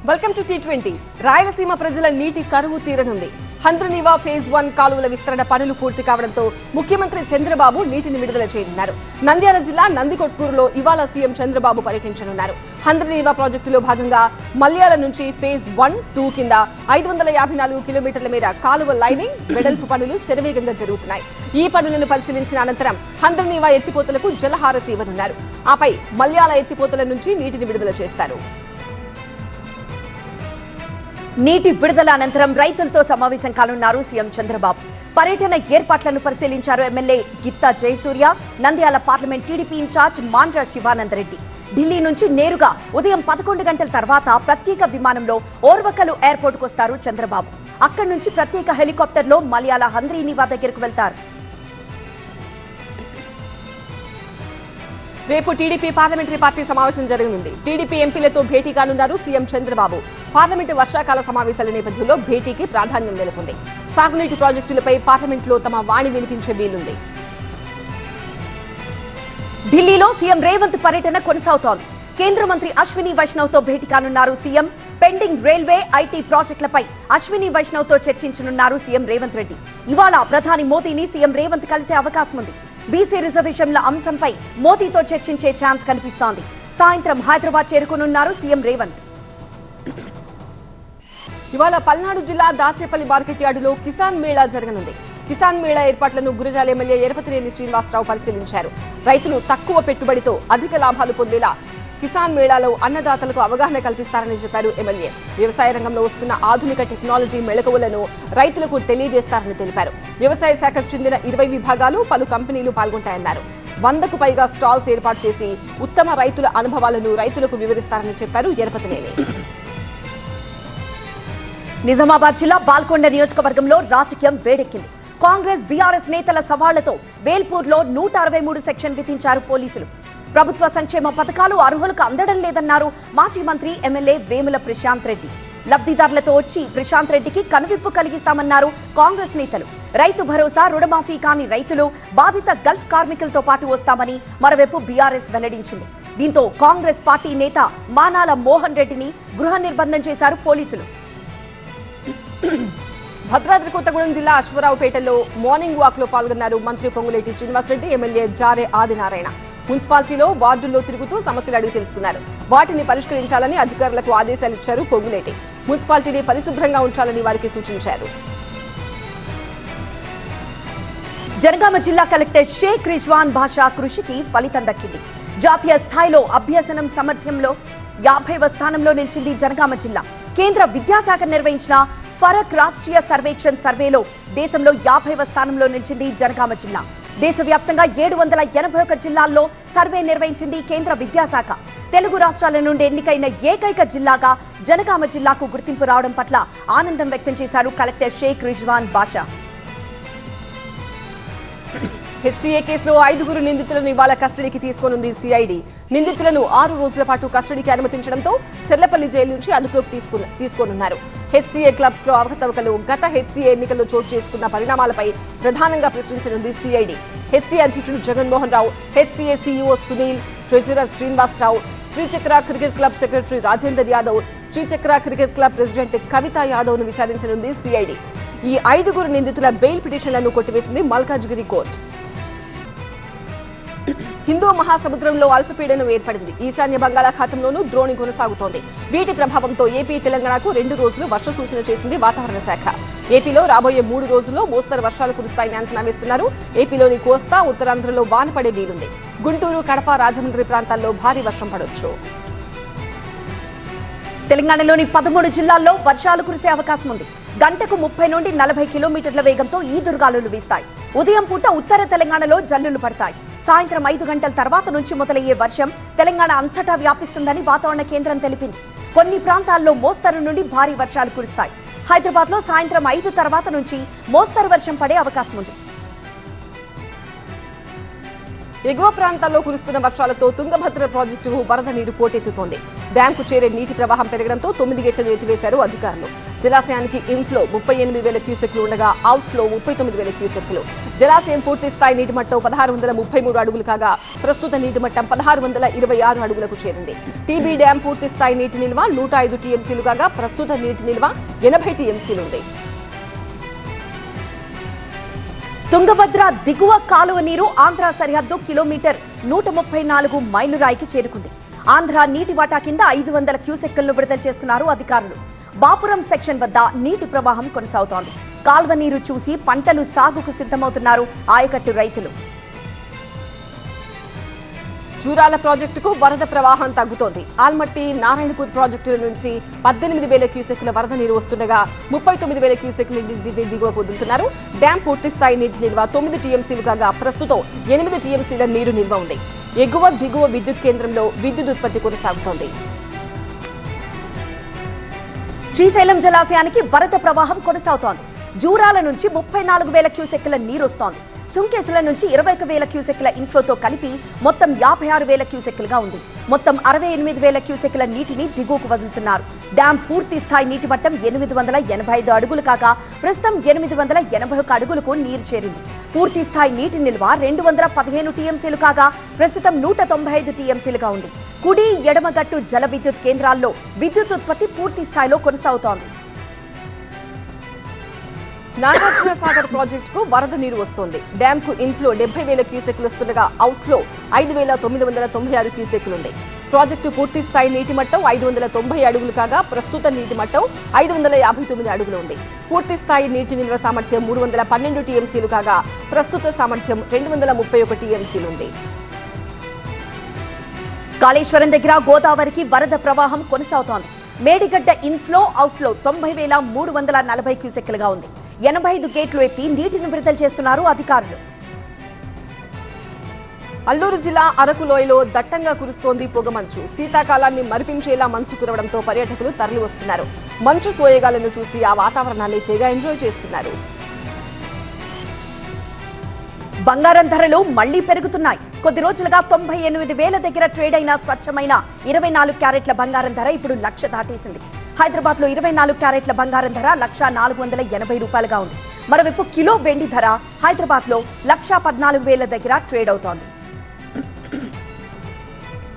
Welcome to T20. Rayalaseema ప్రజల నీటి కరువు తీరనుంది. హంద్రనీవా ఫేజ్ 1 కాలువల విస్తరణ పనులు పూర్తి కావడంతో ముఖ్యమంత్రి చంద్రబాబు నీటిని విడుదల చేయనున్నారు. నంద్యాల జిల్లా నందికొట్కూరులో ఇవాళ సీఎం చంద్రబాబు పర్యటించనున్నారు. హంద్రనీవా ప్రాజెక్టులో భాగంగా మల్యాల నుంచి ఫేజ్ 1, 2 కింద 554 కిలోమీటర్ల మేర కాలువ లైనింగ్, వెడల్పు పనులు శరవేగంగా జరుగుతున్నాయి. ఈ పనులను పరిశీలించిన అనంతరం హంద్రనీవా ఎత్తిపోతలకు జలహారతి ఇవ్వనున్నారు. ఆపై మల్యాల ఎత్తిపోతల నుంచి నీటిని విడుదల చేస్తారు. నీటి విడుదల అనంతరం రైతులతో సమావేశం కానున్నారు సీఎం చంద్రబాబు. పర్యటన ఏర్పాట్లను పరిశీలించారు MLA Gitta Jayasurya. Nandyal parliament TDP incharge Mandra Shivananda Reddy Delhi నుంచి నేరుగా ఉదయం 11 గంటల తర్వాత ప్రత్యేక విమానంలో ఓర్వకలు ఎయిర్పోర్టుకు వస్తారు చంద్రబాబు. అక్కడి నుంచి ప్రత్యేక హెలికాప్టర్లో మలయాళ హంద్రీనీవా దగ్గరకు వెళ్తారు. రేపు టీడీపీ పార్లమెంటరీ పార్టీ సమావేశం జరగనుంది. టీడీపీ ఎంపీలతో భేటీ కానున్నారు సీఎం చంద్రబాబు. పార్లమెంటు వర్షాకాల సమావేశాల నేపథ్యంలో భేటీకి ప్రాధాన్యం నెలకొంది. సాగునీటి ప్రాజెక్టులపై పార్లమెంట్లో తమ వాణి వినిపించే వీలుంది. ఢిల్లీలో సీఎం రేవంత్ పర్యటన కొనసాగుతోంది. కేంద్ర మంత్రి అశ్విని వైష్ణవ్ తో భేటీ కానున్నారు సీఎం. పెండింగ్ రైల్వే, ఐటీ ప్రాజెక్టులపై అశ్విని వైష్ణవ్ తో చర్చించనున్నారు సీఎం రేవంత్ రెడ్డి. ఇవాళ ప్రధాని మోదీని సీఎం రేవంత్ కలిసే అవకాశం ఉంది. బీసీ రిజర్వేషన్ల అంశంపై మోదీతో చర్చించే ఛాన్స్ కనిపిస్తోంది. సాయంత్రం హైదరాబాద్ చేరుకోనున్నారు సీఎం రేవంత్. ఇవాళ పల్నాడు జిల్లా దాచేపల్లి మార్కెట్ యార్డులో కిసాన్ మేళా జరగనుంది. కిసాన్ మేళా ఏర్పాట్లను గురజాల ఎమ్మెల్యే ఎరపతినేని శ్రీనివాసరావు పరిశీలించారు. రైతులు తక్కువ పెట్టుబడితో అధిక లాభాలు పొందేలా కిసాన్ మేళాలో అన్నదాతలకు అవగాహన కల్పిస్తారని చెప్పారు ఎమ్మెల్యే. వ్యవసాయ రంగంలో వస్తున్న ఆధునిక టెక్నాలజీ మెళకువలను రైతులకు తెలియజేస్తారని తెలిపారు. వ్యవసాయ శాఖకు చెందిన 20 విభాగాలు, పలు కంపెనీలు పాల్గొంటాయన్నారు. 100కు పైగా స్టాల్స్ ఏర్పాటు చేసి ఉత్తమ రైతుల అనుభవాలను రైతులకు వివరిస్తారని చెప్పారు ఎరపతినేని. నిజామాబాద్ జిల్లా బాల్కొండ నియోజకవర్గంలో రాజకీయం వేడెక్కింది. కాంగ్రెస్, బీఆర్ఎస్ నేతల సవాళ్లతో వేల్పూర్లో 163 సెక్షన్ విధించారు పోలీసులు. ప్రభుత్వ సంక్షేమ పథకాలు అర్హులకు అందడం లేదన్నారు మాజీ మంత్రి ఎమ్మెల్యే వేముల ప్రశాంత్ రెడ్డి. లబ్ధిదారులతో వచ్చి ప్రశాంత్ రెడ్డికి కనువిప్పు కలిగిస్తామన్నారు కాంగ్రెస్ నేతలు. రైతు భరోసా, రుణమాఫీ కాని రైతులు, బాధిత గల్ఫ్ కార్మికులతో పాటు వస్తామని మరోవైపు బీఆర్ఎస్ వెల్లడించింది. దీంతో కాంగ్రెస్ పార్టీ నేత మానాల మోహన్ రెడ్డిని గృహ నిర్బంధం చేశారు పోలీసులు. భద్రాద్రి కొత్తగూడెం జిల్లా అశ్వరావుపేటలో మార్నింగ్ వాక్ లో పాల్గొన్నారు మంత్రి పొంగులేటి శ్రీనివాసరెడ్డి, ఎమ్మెల్యే జారే ఆదినారాయణ. మున్సిపాలిటీలో వార్డుల్లో తిరుగుతూ సమస్యలు అడిగి తెలుసుకున్నారు. వాటిని పరిష్కరించాలని అధికారులకు ఆదేశాలు ఇచ్చారు పొంగులేటి. మున్సిపాలిటీని పరిశుభ్రంగా ఉంచాలని వారికి సూచించారు. జనగామ జిల్లా కలెక్టర్ షేక్ రిజ్వాన్ బాషా కృషికి ఫలితం దక్కింది. జాతీయ స్థాయిలో అభ్యసనం సామర్థ్యంలో 50వ స్థానంలో నిలిచింది జనగామ జిల్లా. కేంద్ర విద్యాశాఖ నిర్వహించిన ఫరక్ రాష్ట్రీయ సర్వేక్షణ్ సర్వేలో దేశంలో 50వ స్థానంలో నిలిచింది జనగామ జిల్లా. దేశవ్యాప్తంగా 781 జిల్లాల్లో సర్వే నిర్వహించింది కేంద్ర విద్యాశాఖ. తెలుగు రాష్ట్రాల నుండి ఎన్నికైన ఏకైక జిల్లాగా జనగామ జిల్లాకు గుర్తింపు రావడం పట్ల ఆనందం వ్యక్తం చేశారు కలెక్టర్ షేక్ రిజ్వాన్ బాషా. హెచ్సీఏ కేసులో 5 నిందితులను ఇవాళ కస్టడీకి తీసుకోనుంది సిఐడి. నిందితులను 6 రోజుల పాటు కస్టడీకి అనుమతించడంతో చెర్లపల్లి జైలు నుంచి అదుపులోకి తీసుకోనున్నారు. హెచ్సీఏ క్లబ్స్ లో అవకతవకలు, గత హెచ్సీఏ ఎన్నికల్లో చోటు చేసుకున్న పరిణామాలపై ప్రధానంగా ప్రశ్నించనుంది సిఐడి. హెచ్సీఏ అధ్యక్షుడు Jaganmohan Rao, HCA CEO Sunil, treasurer Srinivasarao, Srichakra cricket club secretary Rajender Yadav, Srichakra cricket club president Kavitha Yadav ను విచారించనుంది సిఐడి. ఈ 5 నిందితుల బెయిల్ పిటిషన్లను కొట్టివేసింది మల్కాజ్గిరి కోర్టు. హిందూ మహాసముద్రంలో అల్పపీడనం ఏర్పడింది. ఈశాన్య బంగాళాఖాతంలోనూ ద్రోణి కొనసాగుతోంది. వీటి ప్రభావంతో ఏపీ, తెలంగాణకు 2 రోజులు వర్ష సూచన చేసింది వాతావరణ శాఖ. ఏపీలో రాబోయే 3 రోజుల్లో మోస్తరు వర్షాలు కురుస్తాయని అంచనా వేస్తున్నారు. ఏపీలోని కోస్తా, ఉత్తరాంధ్రలో వాన పడే వీలుంది. గుంటూరు, కడప, రాజమండ్రి ప్రాంతాల్లో భారీ వర్షం పడొచ్చు. తెలంగాణలోని 13 జిల్లాల్లో వర్షాలు కురిసే అవకాశం ఉంది. గంటకు 30 నుండి 40 కిలోమీటర్ల వేగంతో ఈదురుగాలులు వీస్తాయి. ఉదయం పూట ఉత్తర తెలంగాణలో జల్లులు పడతాయి. సాయంత్రం 5 గంటల తర్వాత నుంచి మొదలయ్యే వర్షం తెలంగాణ అంతటా వ్యాపిస్తుందని వాతావరణ కేంద్రం తెలిపింది. కొన్ని ప్రాంతాల్లో మోస్తరు నుండి భారీ వర్షాలు కురుస్తాయి. హైదరాబాద్ లో సాయంత్రం 5 తర్వాత నుంచి మోస్తరు వర్షం పడే అవకాశం ఉంది. ఎగువ ప్రాంతాల్లో కురుస్తున్న వర్షాలతో తుంగభద్ర ప్రాజెక్టుకు వరద నీరు పోటెత్తుతోంది. డ్యాంకు చేరే నీటి ప్రవాహం పెరగడంతో 9 గేట్లను ఎత్తివేశారు అధికారులు. జలాశయానికి ఇన్ఫ్లో 38,000 క్యూసెక్లు ఉండగా అవుట్ఫ్లో 39,000 క్యూసెక్లు. జలాశయం పూర్తి స్థాయి నీటి మట్టం 1633 అడుగులు కాగా ప్రస్తుత నీటి మట్టం 1626 అడుగులకు చేరింది. టీబీ డ్యాం పూర్తి స్థాయి నీటి నిల్వ 105 టీఎంసీలు కాగా ప్రస్తుత నీటి నిల్వ 80 టీఎంసీలు ఉంది. తుంగభద్ర దిగువ కాలువ నీరు ఆంధ్ర సరిహద్దు కిలోమీటర్ 134 మైలురాయికి చేరుకుంది. ఆంధ్ర నీటి వాటా కింద 500 క్యూసెక్కులను విడుదల చేస్తున్నారు అధికారులు. బాపురం సెక్షన్ వద్ద నీటి ప్రవాహం కొనసాగుతోంది. కాల్వ నీరు చూసి పంటలు సాగుకు సిద్ధమవుతున్నారు ఆయకట్టు రైతులు. జూరాల ప్రాజెక్టుకు వరద ప్రవాహం తగ్గుతోంది. ఆల్మట్టి నారాయణపూర్ ప్రాజెక్టుల నుంచి 18,000 క్యూసెక్ల వరద నీరు వస్తుండగా 39,000 క్యూసెక్ల నీటిని దిగువకు వదులుతున్నారు. డ్యాం పూర్తి స్థాయి నీటి నిల్వ 9 టీఎంసీలు కాగా ప్రస్తుతం 8 టీఎంసీల నీరు నిల్వ ఉంది. ఎగువ దిగువ విద్యుత్ కేంద్రంలో విద్యుత్ ఉత్పత్తి కొనసాగుతోంది. శ్రీశైలం జలాశయానికి వరద ప్రవాహం కొనసాగుతోంది. జూరాల నుంచి 34,000 క్యూసెక్ల నీరు వస్తోంది. సుంకేసుల నుంచి 21,000 క్యూసెక్ల ఇన్ఫ్లోతో కలిపి మొత్తం 56,000 క్యూసెక్లుగా ఉంది. మొత్తం 68,000 క్యూసెక్ల నీటిని దిగువకు వదులుతున్నారు. డ్యాం పూర్తి స్థాయి నీటి మట్టం 885 అడుగులు కాగా ప్రస్తుతం 881 అడుగులకు నీరు చేరింది. పూర్తి స్థాయి నీటి నిల్వ 215 టీఎంసీలు కాగా ప్రస్తుతం 195 టీఎంసీలుగా ఉంది. కుడి ఎడమగట్టు జల విద్యుత్ కేంద్రాల్లో విద్యుత్ ఉత్పత్తి పూర్తి స్థాయిలో కొనసాగుతోంది. నాగార్జున సాగర్ ప్రాజెక్టుకు వరద నీరు వస్తోంది. డ్యాం కు ఇన్ఫ్లో 70,000 క్యూసెక్లు వస్తుండగా అవుట్ఫ్లో 5,996 క్యూసెక్లు ఉంది. ప్రాజెక్టు పూర్తి స్థాయి నీటి మట్టం 590 అడుగులు కాగా ప్రస్తుత నీటి మట్టం 559 అడుగులు ఉంది. పూర్తి స్థాయి నీటి నిల్వ సామర్థ్యం 312 టీఎంసీలు కాగా ప్రస్తుత సామర్థ్యం 231 టీఎంసీలు ఉంది. కాళేశ్వరం దగ్గర గోదావరికి వరద ప్రవాహం కొనసాగుతోంది. మేడిగడ్డ ఇన్ఫ్లో అవుట్ఫ్లో 90,340 క్యూసెక్లుగా ఉంది. 85 గేట్లు ఎత్తి నీటిని విడుదల చేస్తున్నారు అధికారులు. అల్లూరు జిల్లా అరకు లోయలో దట్టంగా కురుస్తోంది పొగమంచు. శీతాకాలాన్ని మరిపించేలా మంచు కురవడంతో పర్యాటకులు తరలి వస్తున్నారు. మంచు సోయగాలను చూసి ఆ వాతావరణాన్ని తెగ ఎంజాయ్ చేస్తున్నారు. బంగారం ధరలు మళ్లీ పెరుగుతున్నాయి. కొద్ది రోజులుగా 98,000 దగ్గర ట్రేడ్ అయిన స్వచ్ఛమైన 24 క్యారెట్ల బంగారం ధర ఇప్పుడు 1,00,000 దాటేసింది. హైదరాబాద్ లో 24 క్యారెట్ల బంగారం ధర 1,480 రూపాయలుగా ఉంది. మరోవైపు కిలో వెండి ధర హైదరాబాద్ లో 1,14,000 దగ్గర ట్రేడ్ అవుతోంది.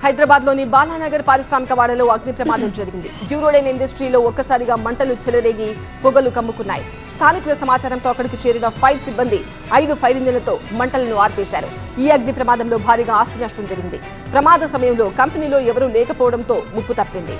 హైదరాబాద్ లోని బాలానగర్ పారిశ్రామిక వాడలో అగ్ని ప్రమాదం జరిగింది. డ్యూరోడైన్ ఇండస్ట్రీలో ఒక్కసారిగా మంటలు చెలరేగి పొగలు కమ్ముకున్నాయి. స్థానికుల సమాచారంతో అక్కడికి చేరిన ఫైర్ సిబ్బంది 5 ఫైర్ ఇంజిన్లతో మంటలను ఆర్పేశారు. ఈ అగ్ని ప్రమాదంలో భారీగా ఆస్తి నష్టం జరిగింది. ప్రమాద సమయంలో కంపెనీలో ఎవరూ లేకపోవడంతో ముప్పు తప్పింది.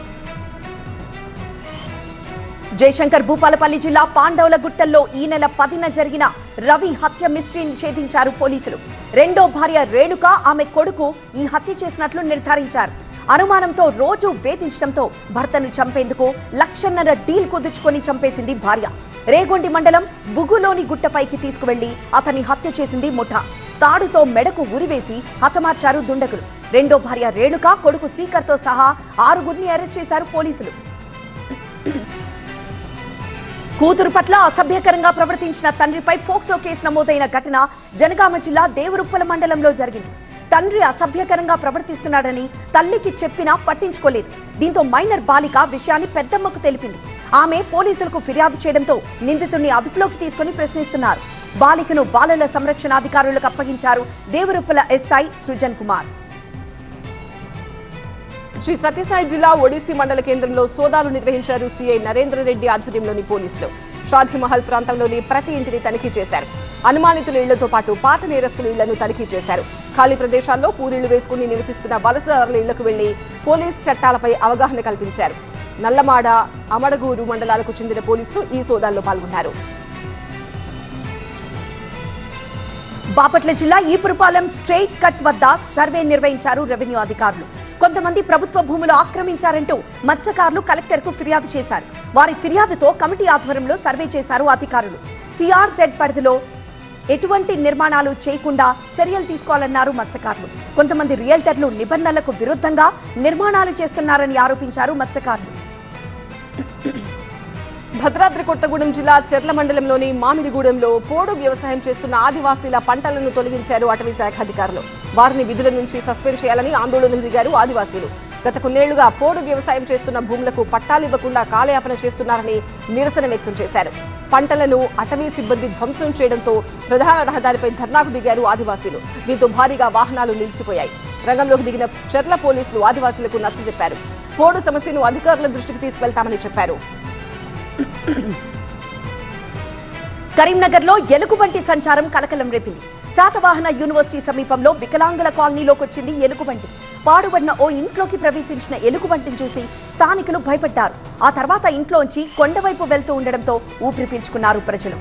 జయశంకర్ భూపాలపల్లి జిల్లా పాండవుల గుట్టల్లో ఈ నెల 10న జరిగిన రవి హత్య మిస్టరీని ఛేదించారు పోలీసులు. రెండో భార్య రేణుక, ఆమె కొడుకు ఈ హత్య చేసినట్లు నిర్ధారించారు. అనుమానంతో రోజు వేధించడంతో భర్తను చంపేందుకు 1,00,000 డీల్ కుదుర్చుకొని చంపేసింది భార్య. రేగొండి మండలం బుగులోని గుట్టపైకి తీసుకువెళ్లి అతన్ని హత్య చేసింది ముఠా. తాడుతో మెడకు ఉరివేసి హతమార్చారు దుండగులు. రెండో భార్య రేణుక, కొడుకు శ్రీకర్తో సహా 6గురిని అరెస్ట్ చేశారు పోలీసులు. కూతురు పట్ల అసభ్యకరంగా ప్రవర్తించిన తండ్రిపై ఫోక్సో కేసు నమోదైన ఘటన జనగామ జిల్లా దేవరుప్పల మండలంలో జరిగింది. తండ్రి అసభ్యకరంగా ప్రవర్తిస్తున్నాడని తల్లికి చెప్పినా పట్టించుకోలేదు. దీంతో మైనర్ బాలిక విషయాన్ని పెద్దమ్మకు తెలిపింది. ఆమె పోలీసులకు ఫిర్యాదు చేయడంతో నిందితుడిని అదుపులోకి తీసుకుని ప్రశ్నిస్తున్నారు. బాలికను బాలల సంరక్షణ అధికారులకు అప్పగించారు దేవరుప్పల ఎస్ఐ సృజన్ కుమార్. శ్రీ సత్యసాయి జిల్లా ఒడిసి మండల కేంద్రంలో సోదాలు నిర్వహించారు సిఐ నరేంద్రరెడ్డి ఆధ్వర్యంలోని పోలీసులు. షాదీమహల్ ప్రాంతంలోని ప్రతి ఇంటిని తనిఖీ చేశారు. అనుమానితుల ఇళ్లతో పాటు పాత నేరస్తుల ఇళ్లను తనిఖీ చేశారు. ఖాళీ ప్రదేశాల్లో పూరీళ్లు వేసుకుని నివసిస్తున్న వలసదారుల ఇళ్లకు వెళ్లి పోలీస్ చట్టాలపై అవగాహన కల్పించారు. నల్లమాడ, అమడగూరు మండలాలకు చెందిన పోలీసులు ఈ సోదాల్లో పాల్గొన్నారు. బాపట్ల జిల్లా ఈపురపాలెం స్ట్రెయిట్ కట్ వద్ద సర్వే నిర్వహించారు రెవెన్యూ అధికారులు. కొంతమంది ప్రభుత్వ భూములు ఆక్రమించారంటూ మత్స్యకారులు కలెక్టర్కు ఫిర్యాదు చేశారు. వారి ఫిర్యాదుతో కమిటీ ఆధ్వర్యంలో సర్వే చేశారు అధికారులు. సిఆర్జెడ్ పరిధిలో ఎటువంటి నిర్మాణాలు చేయకుండా చర్యలు తీసుకోవాలన్నారు మత్స్యకారులు. కొంతమంది రియల్టర్లు నిబంధనలకు విరుద్ధంగా నిర్మాణాలు చేస్తున్నారని ఆరోపించారు మత్స్యకారులు. భద్రాద్రి కొత్తగూడెం జిల్లా చెర్ల మండలంలోని మామిడిగూడెంలో పోడు వ్యవసాయం చేస్తున్న ఆదివాసీల పంటలను తొలగించారు అటవీ శాఖ అధికారులు. వారిని విధుల నుంచి సస్పెండ్ చేయాలని ఆందోళనకు దిగారు ఆదివాసీలు. గత కొన్నేళ్లుగా పోడు వ్యవసాయం చేస్తున్న భూములకు పట్టాలు ఇవ్వకుండా కాలయాపన చేస్తున్నారని నిరసన వ్యక్తం చేశారు. పంటలను అటవీ సిబ్బంది ధ్వంసం చేయడంతో ప్రధాన రహదారిపై ధర్నాకు దిగారు ఆదివాసీలు. దీంతో భారీగా వాహనాలు నిలిచిపోయాయి. రంగంలోకి దిగిన చెర్ల పోలీసులు ఆదివాసీలకు నచ్చజెప్పారు. పోడు సమస్యను అధికారుల దృష్టికి తీసుకెళ్తామని చెప్పారు. కరీంనగర్లో ఎలుగుబంటి సంచారం కలకలం రేపింది. శాతవాహన యూనివర్సిటీ సమీపంలో వికలాంగుల కాలనీలోకి వచ్చింది ఎలుగుబంటి. పాడుబడిన ఓ ఇంట్లోకి ప్రవేశించిన ఎలుగుబంటిని చూసి స్థానికులు భయపడ్డారు. ఆ తర్వాత ఇంట్లోంచి కొండవైపు వెళ్తూ ఉండడంతో ఊపిరి పీల్చుకున్నారు ప్రజలు.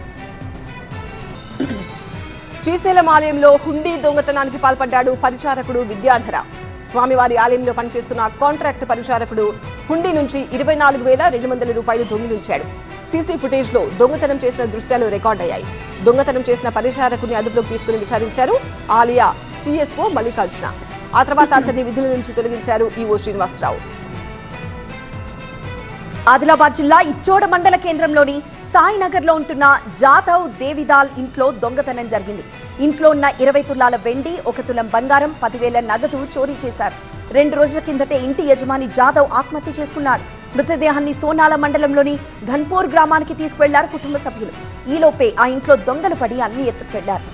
శ్రీశైలం ఆలయంలో హుండీ దొంగతనానికి పాల్పడ్డాడు పరిచారకుడు విద్యాధర. స్వామివారి ఆలయంలో పనిచేస్తున్న కాంట్రాక్ట్ పరిచారకుడు హుండీ నుంచి 24,200 రూపాయలు దొంగిలించాడు. సీసీ ఫుటేజ్ లో దొంగతనం చేసిన దృశ్యాలు రికార్డయ్యాయి. దొంగతనం చేసిన పరిచారకుని అదుపులోకి తీసుకుని విచారించారు ఆలయ సిఎస్ఓ మల్లికార్జున. ఆ తర్వాత అతన్ని విధుల నుంచి తొలగించారు ఈవో శ్రీనివాసరావు. ఆదిలాబాద్ జిల్లా ఇచ్చోడ మండల కేంద్రంలోని సాయినగర్ లో ఉంటున్న జాదవ్ దేవిదాల్ ఇంట్లో దొంగతనం జరిగింది. ఇంట్లో ఉన్న 20 తులాల వెండి, 1 తులం బంగారం, 10,000 నగదు చోరీ చేశారు. 2 రోజుల కిందటే ఇంటి యజమాని జాదవ్ ఆత్మహత్య చేసుకున్నాడు. మృతదేహాన్ని సోనాల మండలంలోని ఘన్పూర్ గ్రామానికి తీసుకువెళ్లారు కుటుంబ సభ్యులు. ఈలోపే ఆ ఇంట్లో దొంగలు పడి అన్ని ఎత్తుకువెళ్లారు.